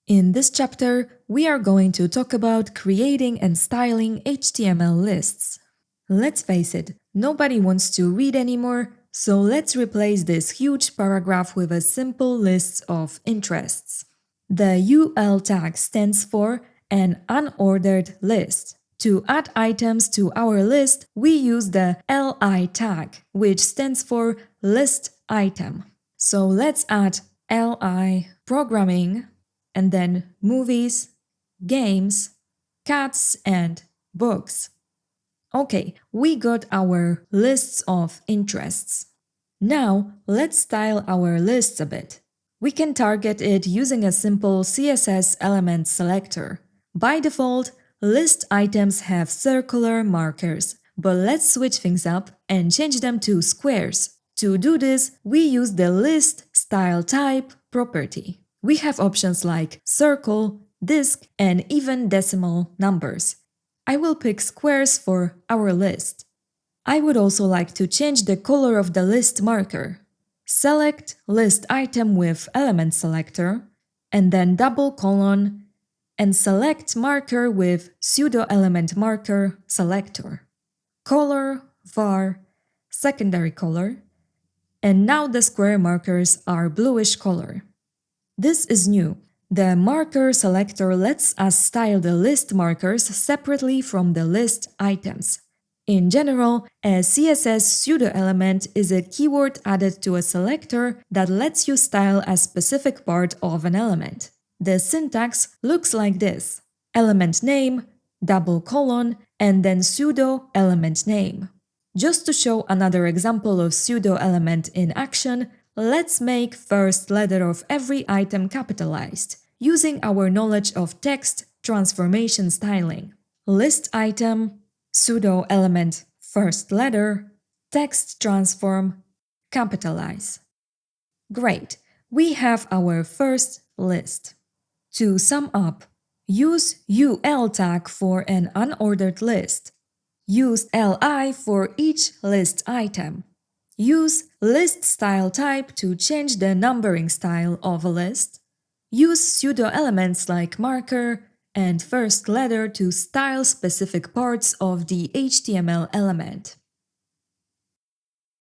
In this chapter, we are going to talk about creating and styling HTML lists. Let's face it, nobody wants to read anymore, so let's replace this huge paragraph with a simple list of interests. The UL tag stands for an unordered list. To add items to our list, we use the LI tag, which stands for list item. So let's add LI programming and then movies, games, cats, and books. Okay, we got our lists of interests. Now, let's style our lists a bit. We can target it using a simple CSS element selector. By default, list items have circular markers, but let's switch things up and change them to squares. To do this, we use the list style type property. We have options like circle, disk, and even decimal numbers. I will pick squares for our list. I would also like to change the color of the list marker. Select list item with element selector, and then double colon, and select marker with pseudo element marker selector. Color, var, secondary color, and now the square markers are bluish color. This is new. The marker selector lets us style the list markers separately from the list items. In general, a CSS pseudo-element is a keyword added to a selector that lets you style a specific part of an element. The syntax looks like this: element name, double colon, and then pseudo element name. Just to show another example of pseudo element in action, let's make first letter of every item capitalized, using our knowledge of text transformation styling. List item, pseudo element first letter, text transform, capitalize. Great, we have our first list. To sum up, use UL tag for an unordered list. Use LI for each list item. Use list style type to change the numbering style of a list. Use pseudo elements like marker and first letter to style specific parts of the HTML element.